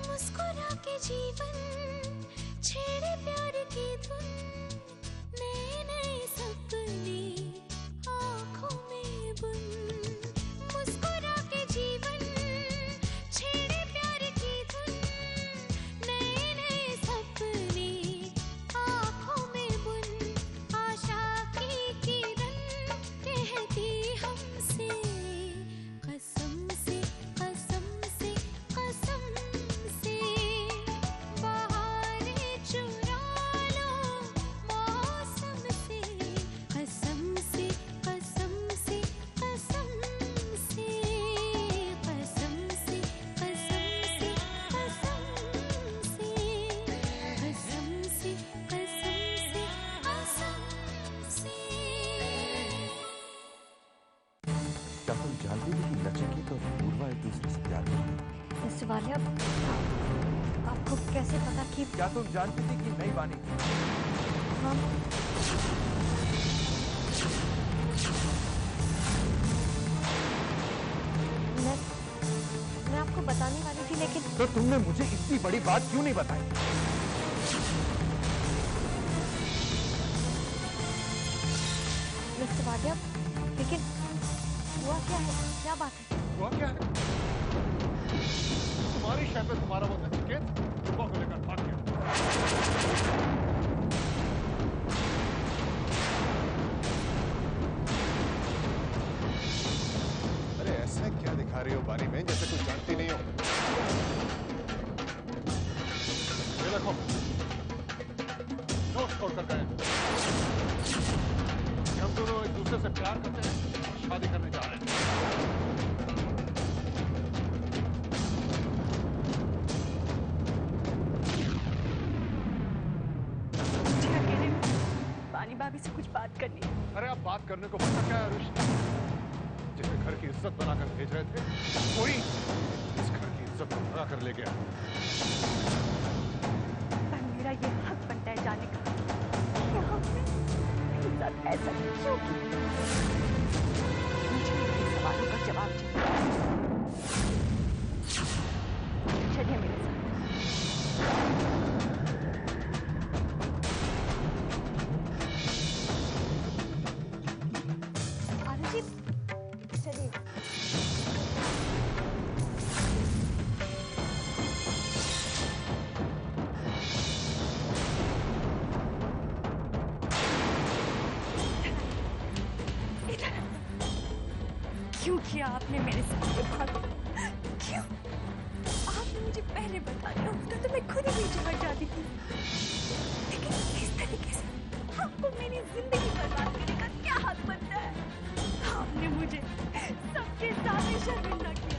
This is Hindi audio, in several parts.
मुस्कुरा के जीवन छेड़े प्यार की धुन, नए नए सपने आँखों में बुन। मुस्कुरा के जीवन छेड़े प्यार की धुन, नए नए सपने आँखों में बुन। आशा की किरण कहती हमसे कसम से कसम से कसम से, बहारें चुरा लो मौसम से, कसम से कसम से कसम से, कसम से कसम से कसम से, कसम से कसम से कसम से। क्या तुम जानती थी कि नचिकेत और पूर्वा एक दूसरे से प्यार करते हैं? मिस्टर वालिया, आपको कैसे पता कि? क्या तुम जानती थी कि नई वानी हाँ, मैं आपको बताने वाली थी, लेकिन तो तुमने मुझे इतनी बड़ी बात क्यों नहीं बताई? मिस्टर वालिया, लेकिन हुआ क्या है? क्या बात है? हुआ क्या है? तुम्हारी शय पे तुम्हारा वो नचिकेत पूर्वा को लेकर भाग गया। अरे ऐसा क्या दिखा रही हो बानी में, जैसे कुछ जानती नहीं हो? ये देखो, नोट छोड़ कर गए। हम दोनों एक दूसरे से प्यार करते हैं और शादी करने जा रहे हैं। बानी भाभी से कुछ बात करनी है। अरे अब बात करने को बचा क्या है रुश्ता? जिसे घर की इज्जत बनाकर भेज रहे थे, कोई इस घर की इज्जत को बुरा कर ले गया। पर मेरा ये हक बनता है जाने का कि आपने मेरे साथ ऐसा क्यों किया? मुझे इन सवालों का जवाब चाहिए। चलिए मेरे साथ। आरुषि, चलिए। क्यों किया आपने मेरे साथ ये भाग? क्यों? आपने मुझे पहले बता दिया होता तो मैं खुद ही जहाँ जाती थी। लेकिन इस तरीके से आपको मेरी जिंदगी बर्बाद करने का क्या हक बनता है? आपने मुझे सबके सामने शर्मिंदा किया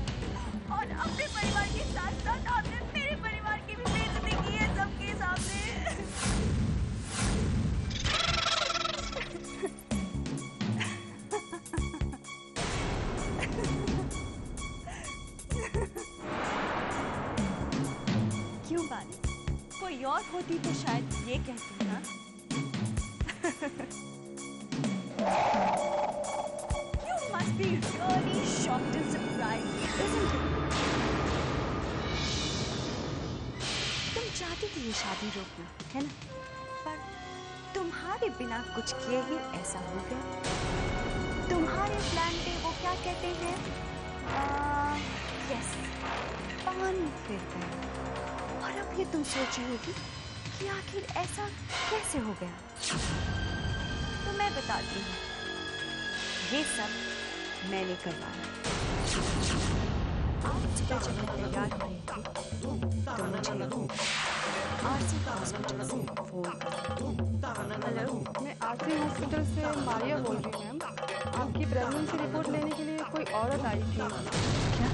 और अपने परिवार के साथ साथ आपने मेरे परिवार की भी बेइज्जती की है सबके सामने। क्यों बानी? कोई और होती तो शायद ये कहती ना। You must be really shocked and surprised, isn't it? तुम चाहती थी ये शादी रोकना, है ना? पर तुम्हारे बिना कुछ किए ही ऐसा हो गया। तुम्हारे प्लान पे वो क्या कहते हैं? यस, पान फिर गया। और अब ये तुम सोच रही होगी कि आखिर ऐसा कैसे हो गया? तो मैं बताती हूँ, ये सब मैंने करवाया। आप सुबह जब मैं तैयार हो रही थी तो मुझे आरसी हॉस्पिटल से फोन करा। हेलो, मैं आरसी हॉस्पिटल से मारिया बोल रही हूँ मैम। आपकी प्रेगनेंसी रिपोर्ट लेने के लिए कोई औरत आई थी। क्या?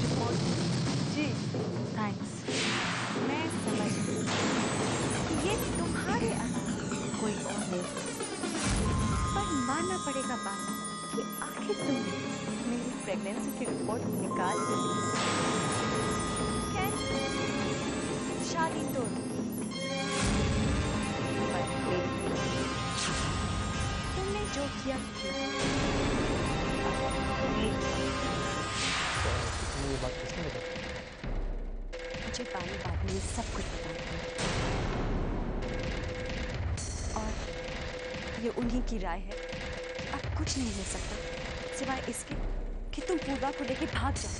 रिपोर्ट? जी। थैंक्स, मैं समझ गई। ये तुम्हारे अलावा कोई और नहीं। पर मानना पड़ेगा बात कि आखिर तुमने मेरी प्रेगनेंसी की रिपोर्ट निकाल दी। खैर, शादी तो किया क्यों? तुम्हें ये बात किसने बताई? मुझे बानी बाद में सब कुछ बता दिया और ये उन्हीं की राय है। अब कुछ नहीं हो सकता सिवाय इसके कि तुम पूर्वा को लेके भाग जाओ।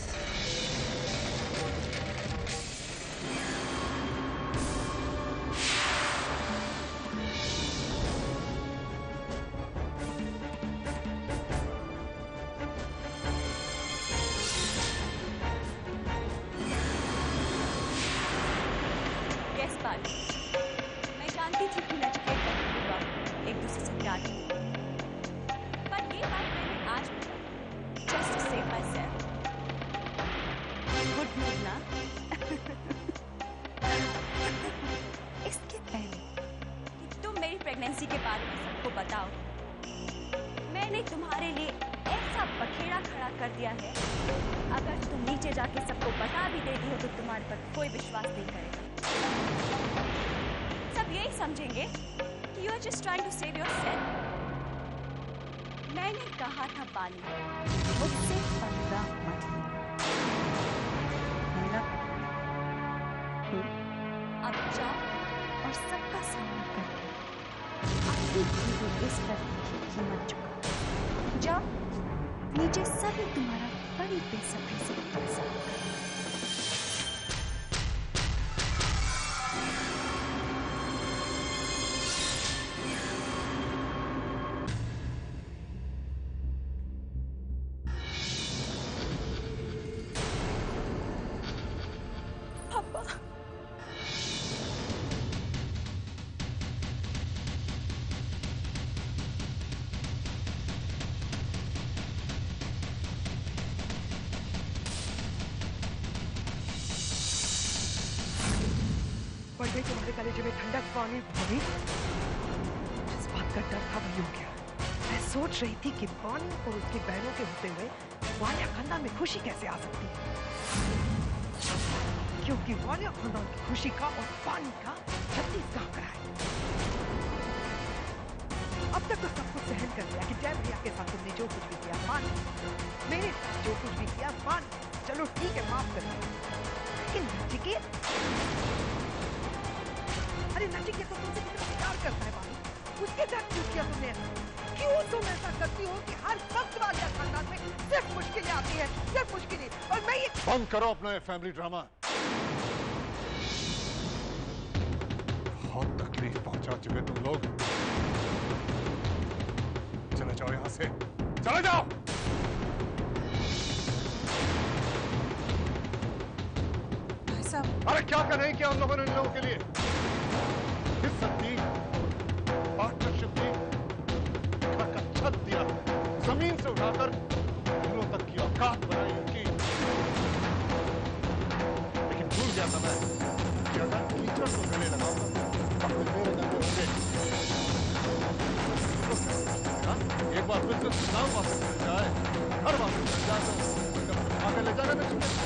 मैं जानती थी कि नचिकेत और पूर्वा एक दूसरे से प्यार करते हैं, पर ये बात मैंने आज just to save myself. Good mood ना? इसके पहले कि तुम मेरी प्रेगनेंसी के बारे में सबको बताओ, मैंने तुम्हारे लिए ऐसा बखेड़ा खड़ा कर दिया है, अगर तुम नीचे जाके सबको बता भी देती हो तो तुम्हारे पर कोई विश्वास नहीं करेगा। सब यही समझेंगे कि you are just trying to save yourself. मैंने कहा था बानी, मुझसे पंगा मत लेना। अब जाओ और सबका सामना करके अपनी जीवन इस पर कीमत चुकाओ। जाओ, नीचे सभी तुम्हारा बड़ी बेसब्री से इंतजार कर रहे हैं। पढ़ने तुम्हारे कलेजे में ठंडक पानी भरी, जिस बात का डर था वही हो गया। मैं सोच रही थी कि पानी और उसकी बहनों के होते हुए वालिया खानदान में खुशी कैसे आ सकती है, क्योंकि वालिया खानदान की खुशी का और पानी का 36 का आंकड़ा है। अब तक तो सब कुछ सहन कर लिया कि जय भैया के साथ तुमने जो कुछ भी किया मान, मेरे साथ जो कुछ भी किया मान, चलो ठीक है माफ कर दिया, लेकिन नचिकेत, अरे नचिकेत तो तुमसे कितना प्यार करता है बानी, उसके साथ क्यों किया तुमने ऐसा? क्यों तुम ऐसा करती हो कि हर वक्त वालिया खानदान में सिर्फ मुश्किलें आती है, सिर्फ मुश्किलें, और मैं ये बंद करो अपना ये फैमिली ड्रामा। बहुत तकलीफ पहुंचा चुके तुम लोग, चले जाओ यहां से, चले जाओ। अरे क्या कर नहीं किया उन लोगों ने इन लोगों के लिए? हिस्सत दी, पार्टनरशिप दी, घर का छत दिया, जमीन से उठाकर दिलों तक की औकात बनाई उनकी। लेकिन भूल गया था मैं कि अगर टीचर को गले लगाऊंगा तो फिर मेरे गले होंगे। एक बार फिर से नाम वापस मिल जाए, घर वापस मिल जाए तो आगे ले जाना नहीं चाहिए।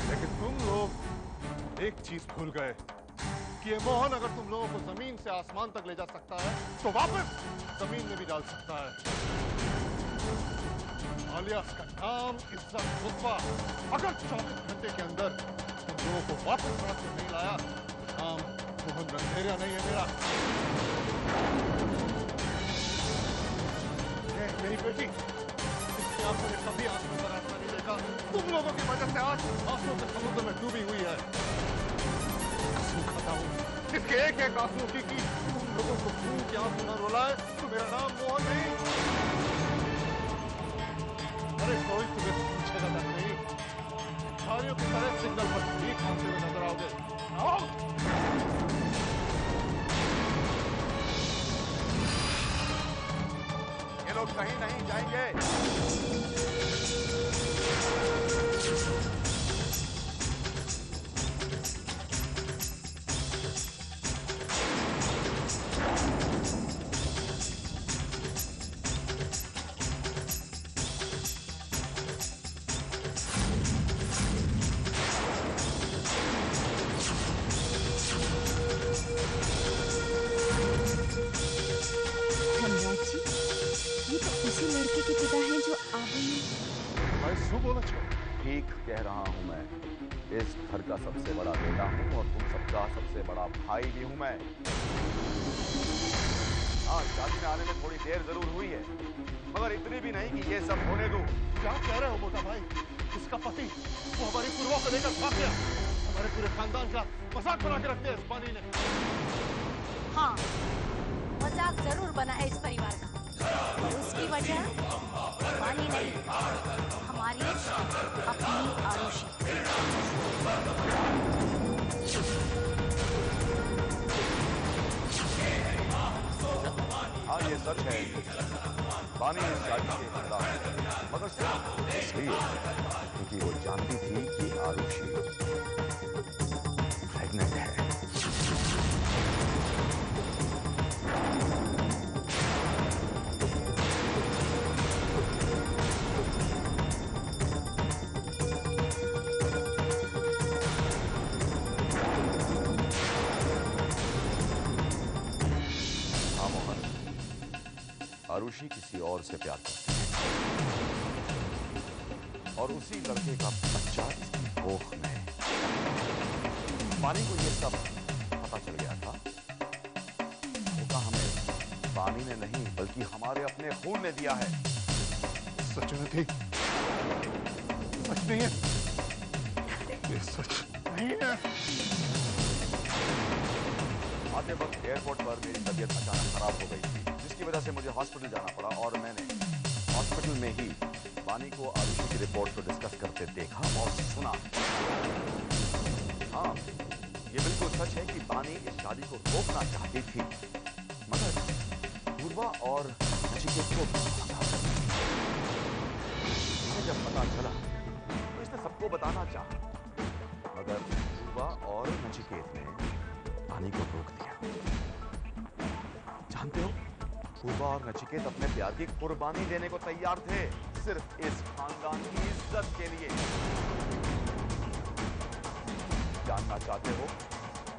लेकिन तुम लोग एक चीज भूल गए कि ये मोहन अगर तुम लोगों को जमीन से आसमान तक ले जा सकता है तो वापस जमीन में भी डाल सकता है। आलियास का नाम, इज्जत, रुतबा अगर 24 घंटे के अंदर तुम लोगों को वापस सड़क पे नहीं लाया तो नाम मोहन रंधेरिया नहीं है मेरा। मेरी बेटी आपने कभी आंसू पर आंसू नहीं देखा, तुम लोगों की वजह से आज आंसू के समुद्र में डूबी हुई है। आंसू खाता हूँ इसके एक एक आंसू की तुम लोगों को खून के आंसू न रुलाए तो मेरा नाम मोहन नहीं। अरे कोई तुम्हें पूछेगा तक नहीं, भिखारियों की तरह सिग्नल पर भी खाते हुए नजर आओगे। आओ ये लोग कहीं नहीं जाएंगे। શું બોલો છો? ठीक कह रहा हूं मैं। इस घर का सबसे बड़ा बेटा हूं और तुम सबका सबसे बड़ा भाई भी हूं मैं। हाँ, शादी में आने में थोड़ी देर जरूर हुई है, मगर इतनी भी नहीं कि ये सब होने दूं। क्या कह रहे हो मोटा भाई? इसका पति वो हमारी पूर्वा को लेकर भाग गया। हमारे पूरे खानदान का मजाक बना के रखते हैं इस पानी ने। हाँ, मजाक जरूर बना है इस परिवार का। और उसकी वजह पानी नहीं, हमारी अपनी आरुषि। हाँ, ये सच है। पानी इस शादी के खिलाफ है, मगर सिर्फ इसलिए क्योंकि वो जानती थी कि आरुषि प्रेग्नेंट है। आरुषि किसी और से प्यार करती है और उसी लड़के का बच्चा इसकी कोख में। पानी को ये सब पता चल गया था। धोखा हमें पानी ने नहीं बल्कि हमारे अपने खून ने दिया है। सच में थी? सच नहीं है? ये सच नहीं है। आते वक्त एयरपोर्ट पर मेरी तबीयत अचानक खराब हो गई थी, जिसकी वजह से मुझे हॉस्पिटल जाना पड़ा और मैंने हॉस्पिटल में ही बानी को आरुषि की रिपोर्ट को डिस्कस करते देखा और सुना। हाँ, ये बिल्कुल सच है कि बानी इस शादी को रोकना चाहती थी, मगर पूर्वा और नचिकेत को इसे जब पता चला तो इसने सबको बताना चाहा, मगर पूर्वा और नचिकेत ने बानी को रोक दिया। जानते हो, पूर्वा और नचिकेत अपने प्यार की कुर्बानी देने को तैयार थे, सिर्फ इस खानदान की इज्जत के लिए। जानना चाहते हो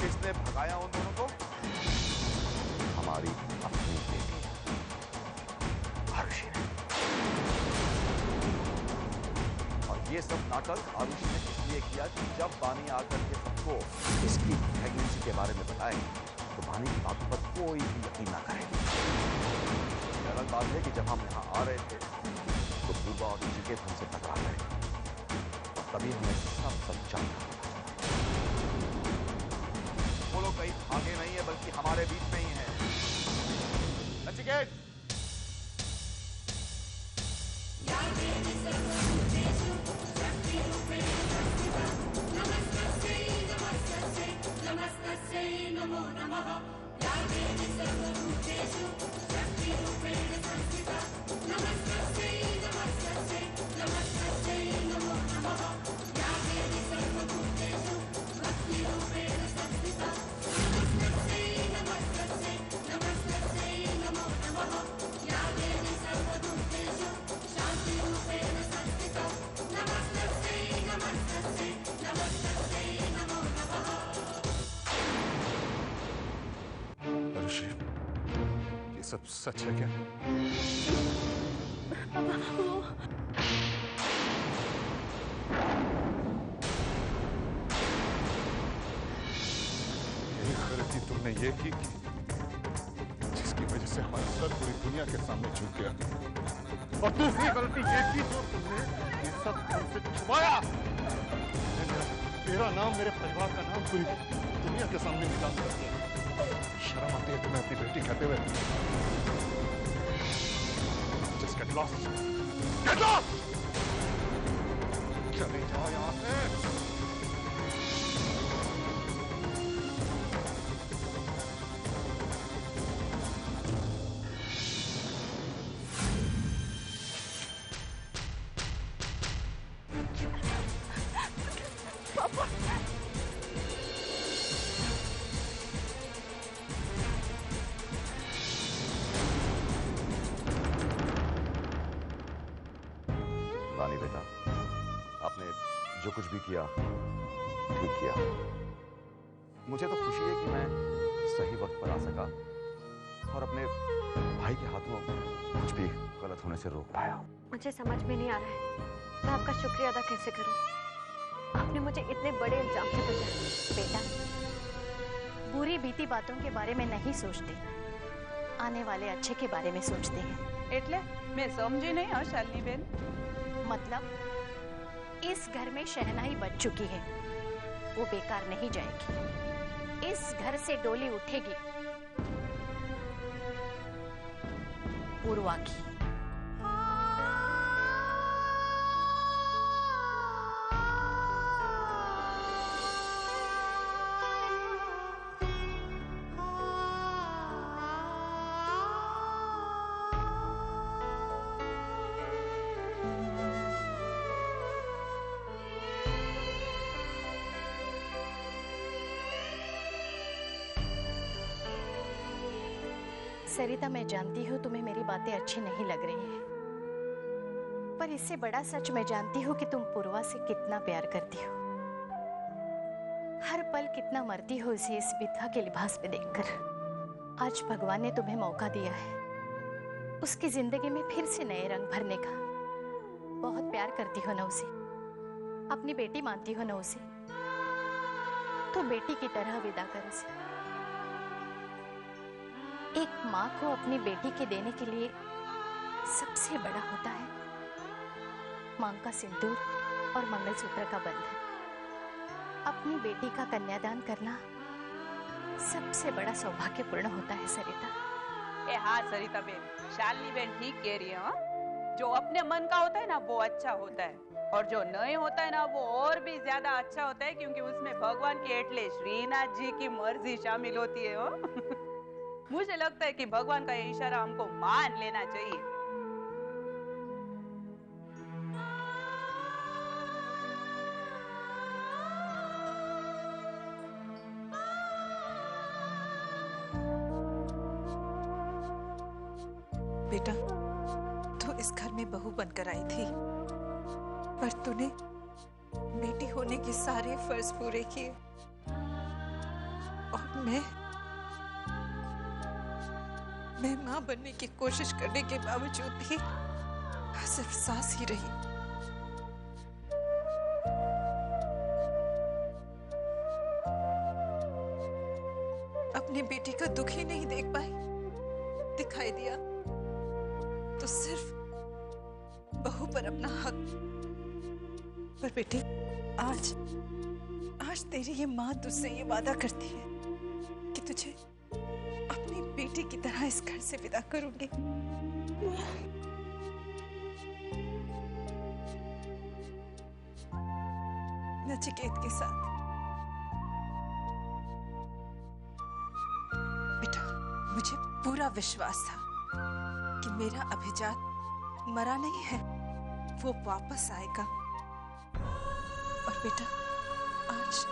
किसने भगाया उन दोनों को? हमारी अपनी बेटी आरुषि ने। और ये सब नाटक आरुषि ने इसलिए किया कि जब बानी आकर के सबको इसकी प्रेगनेंसी के बारे में बताए तो बानी की बातों पर कोई भी यकीन ना करे। अलग बात है कि जब हम यहाँ आ रहे थे तो पूर्वा और नचिकेत हमसे टकरा गए और तभी हमें सब सच्चाई का पता चला। वो लोग कहीं भागे नहीं है बल्कि हमारे बीच में ही है। नचिकेत, आरुषि, ये सब सच है क्या? यही गलती तुमने ये की जिसकी वजह से हमारा सर पूरी दुनिया के सामने झुक गया, और दूसरी गलती ये की जो तुमने ये सब हमसे छुपाया। तेरा नाम, मेरे परिवार का नाम पूरी दुनिया के सामने नीलाम कर दिया। शर्म आती है तुम्हें अपनी बेटी कहते हुए? Just get lost. Get lost! चले जाओ यहाँ से। बानी बेटा, आपने जो कुछ भी किया ठीक किया। मुझे तो खुशी है कि मैं सही वक्त पर आ सका और अपने भाई के हाथों कुछ भी गलत होने से रोक पाया। मुझे समझ में नहीं आ रहा है मैं आपका शुक्रिया अदा कैसे करूं? आपने मुझे इतने बड़े इल्जाम से बचाया। बेटा, बुरी बीती बातों के बारे में नहीं सोचते, आने वाले अच्छे के बारे में सोचते हैं। એટલે मैं समझी नहीं हाँ शालिनी बेन। मतलब इस घर में शहनाई बज चुकी है, वो बेकार नहीं जाएगी। इस घर से डोली उठेगी पूर्वा की। सरिता, मैं जानती हूँ तुम्हें मेरी बातें अच्छी नहीं लग रही हैं, पर इससे बड़ा सच मैं जानती हूँ कि तुम पूर्वा से कितना प्यार करती हो। हर पल कितना मरती हो उसे इस विधवा के लिबास में देखकर। आज भगवान ने तुम्हें मौका दिया है उसकी जिंदगी में फिर से नए रंग भरने का। बहुत प्यार करती हो ना उसे, अपनी बेटी मानती हो ना उसे, तो बेटी की तरह विदा कर उसे। एक माँ को अपनी बेटी के देने के लिए सबसे बड़ा होता है मांग का सिंदूर और मंगलसूत्र का बंधन। अपनी बेटी का कन्यादान करना सबसे बड़ा सौभाग्यपूर्ण होता है सरिता। ए हाँ सरिता बेन, शालिनी बेन ठीक कह रही है। हाँ, जो अपने मन का होता है ना वो अच्छा होता है, और जो नहीं होता है ना वो और भी ज्यादा अच्छा होता है, क्योंकि उसमें भगवान के एटले श्रीनाथ जी की मर्जी शामिल होती है। हो मुझे लगता है कि भगवान का ये इशारा हमको मान लेना चाहिए। बेटा, तू इस घर में बहू बनकर आई थी, पर तूने बेटी होने के सारे फर्ज पूरे किए, और मैं मां बनने की कोशिश करने के बावजूद भी सिर्फ सास ही रही। अपनी बेटी का दुख ही नहीं देख पाई, दिखाई दिया तो सिर्फ बहू पर अपना हक। पर बेटी, आज तेरी ये मां तुझसे ये वादा करती है कि तुझे अपनी बेटी की तरह इस घर से विदा करूंगी। नचिकेत के साथ। बेटा, मुझे पूरा विश्वास था कि मेरा अभिजात मरा नहीं है, वो वापस आएगा। और बेटा, आज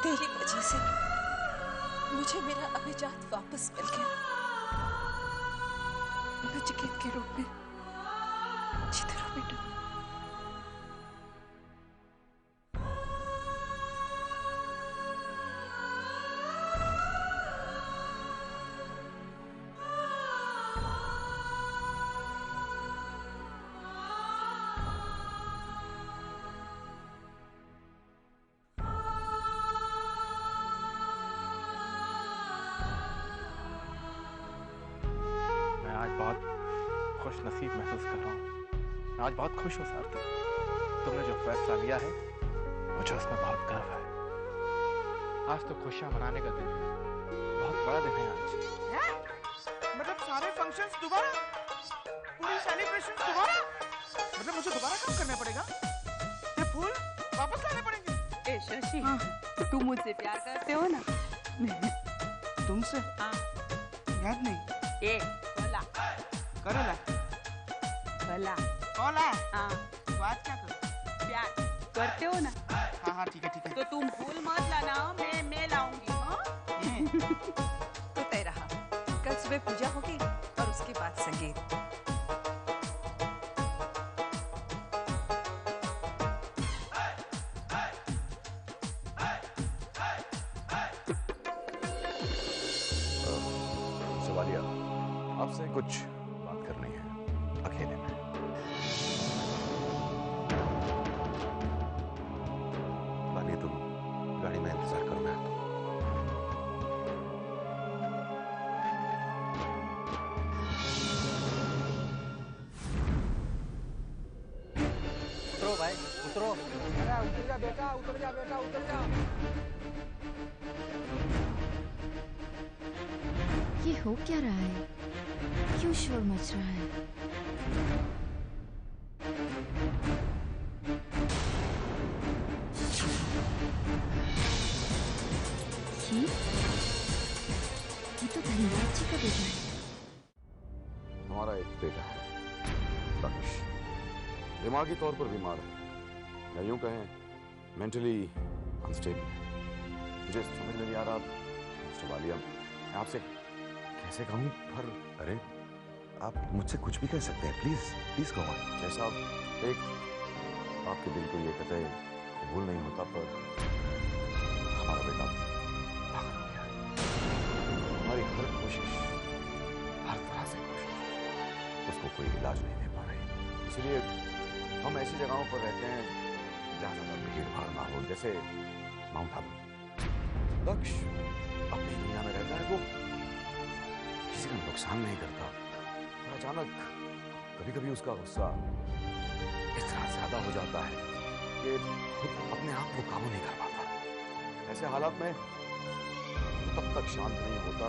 तेरी वजह से मुझे मेरा अभिजात वापस मिल गया, नचिकेत के रूप में। जीते रहो बेटा। खुश नसीब महसूस कर रहा हूँ। आज बहुत खुश हूँ सारथी, तुमने जो फैसला लिया है मुझे उसमें बहुत गर्व है। आज तो खुशियाँ मनाने का दिन है, बहुत बड़ा दिन है आज। मतलब सारे फंक्शंस दोबारा, पूरी सेलिब्रेशन दोबारा, मतलब मुझे दोबारा काम करना पड़ेगा, ये फूल वापस लाने पड़ेंगे। ए शशि, तुम मुझसे प्यार करते हो ना? तुमसे? हाँ। याद नहीं। ए बोला करोला भला कौला। हाँ, तो आज क्या करो? प्यार करते हो ना? हाँ हाँ ठीक है। तो तुम फूल मत लाना, मैं लाऊंगी। हाँ? तो तय रहा, कल सुबह पूजा होगी और उसके बाद संगीत। सवालिया, आपसे कुछ बात करनी है अकेले में। उतरो। अरे उतर जा बेटा, उतर जा बेटा, उतर जा। ये हो क्या रहा है? क्यों शोर मच रहा है? ये तो धनराज जी का बेटा है। हमारा एक बेटा है दक्ष, दिमागी तौर पर बीमार है, या यूं कहें मेंटली अनस्टेबल है। मुझे समझ में नहीं आ रहा मिस्टर वालिया, मैं आपसे कैसे कहूं, पर अरे आप मुझसे कुछ भी कह सकते हैं, प्लीज प्लीज गो ऑन। जैसा एक आपके दिल को ये कतई कबूल नहीं होता, पर हमारा बेटा पागल हो गया है। हमारी हर कोशिश, हर तरह से कोशिश, उसको कोई इलाज नहीं दे पा रही। इसलिए हम ऐसी जगहों पर रहते हैं जहां ज्यादा भीड़ भाड़ ना हो, जैसे माउंट आबू। दक्ष अपनी दुनिया में रहता है, वो किसी का नुकसान नहीं करता, और अचानक कभी कभी उसका गुस्सा इतना ज्यादा हो जाता है कि खुद अपने आप को काबू नहीं कर पाता। ऐसे हालात में तब तक शांत नहीं होता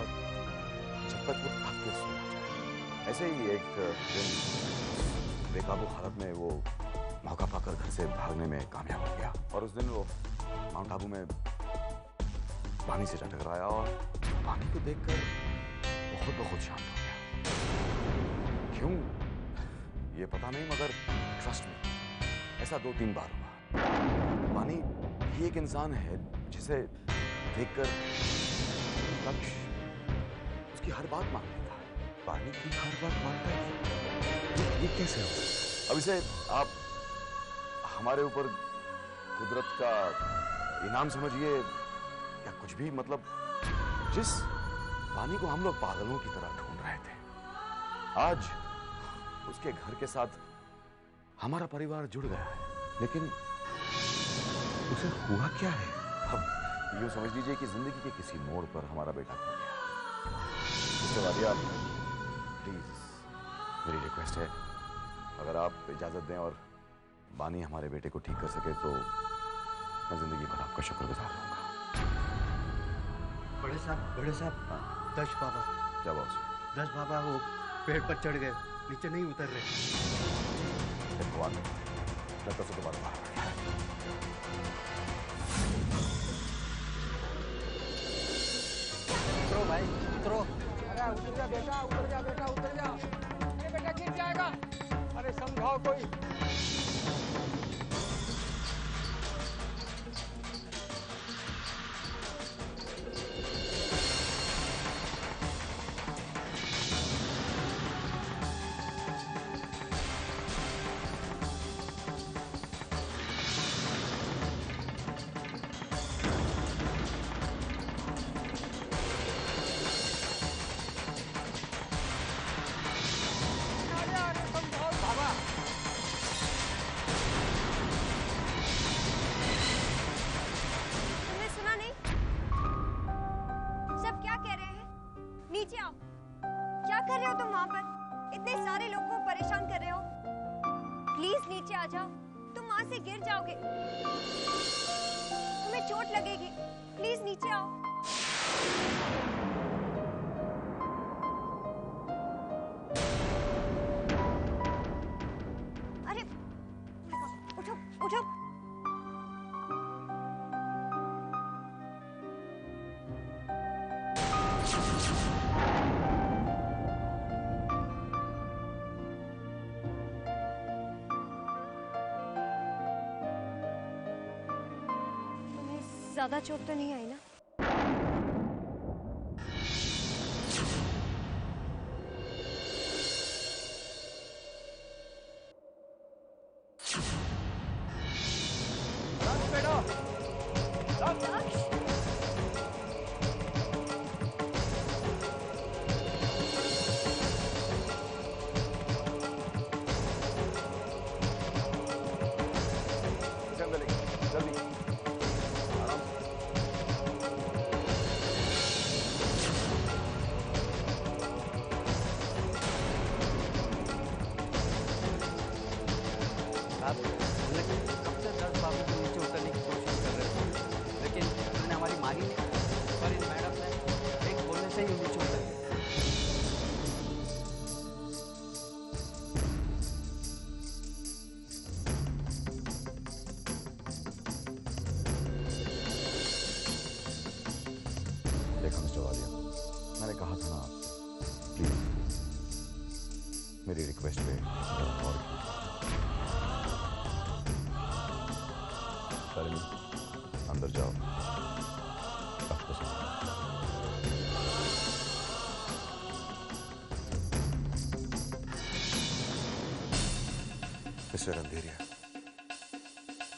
जब तक वो थक के सो जाए। ऐसे ही एक दिन बेकाबू हालत में वो मौका पाकर घर से भागने में कामयाब हो गया, और उस दिन वो माउंट आबू में पानी से जा टकराया, और पानी को देखकर बहुत बहुत शांत हो गया। क्यों ये पता नहीं, मगर ट्रस्ट में ऐसा 2-3 बार हुआ। पानी ही एक इंसान है जिसे देखकर दक्ष उसकी हर बात मान लेता है। पानी की हर बात मानता है, ये कैसे हो? अब इसे आप हमारे ऊपर कुदरत का इनाम समझिए या कुछ भी, मतलब जिस पानी को हम लोग पागलों की तरह ढूंढ रहे थे, आज उसके घर के साथ हमारा परिवार जुड़ गया है। लेकिन उसे हुआ क्या है? अब यूं समझ लीजिए कि जिंदगी के किसी मोड़ पर हमारा बेटा खो गया। मिस्टर वालिया, प्लीज मेरी रिक्वेस्ट है, अगर आप इजाजत दें और बानी हमारे बेटे को ठीक कर सके तो मैं जिंदगी भर आपका शुक्रगुजार रहूंगा। बड़े साहब, दक्ष बाबा। क्या बॉस? दक्ष बाबा वो पेड़ पर चढ़ गए, नीचे नहीं उतर रहे। भगवान लगता से दोबारा बाहर आ गया। उतरो भाई, उतरो। अरे उतर जा बेटा, उतर जा बेटा, उतर जा। अरे बेटा गिर जाएगा। अरे समझाओ कोई। नीचे आओ। क्या कर रहे हो तुम वहां पर? इतने सारे लोगों को परेशान कर रहे हो। प्लीज नीचे आ जाओ, तुम वहां से गिर जाओगे, तुम्हें चोट लगेगी। प्लीज नीचे आओ। अरे उठो उठो। ज्यादा चोट तो नहीं आई ना? रिक्वेस्ट पे और शालिनी अंदर जाओ। मिस्टर अंधेरिया,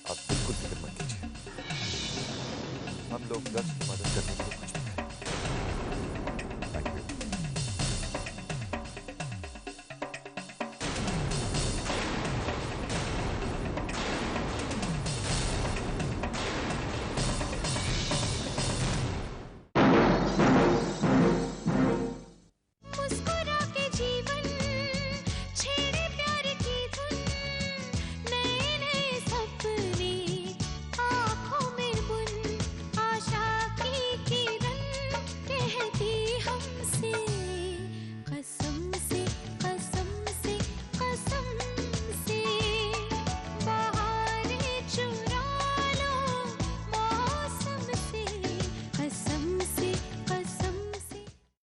आप बिल्कुल फिक्र मत कीजिए। हम लोग दर्श की मदद करने के लिए कुछ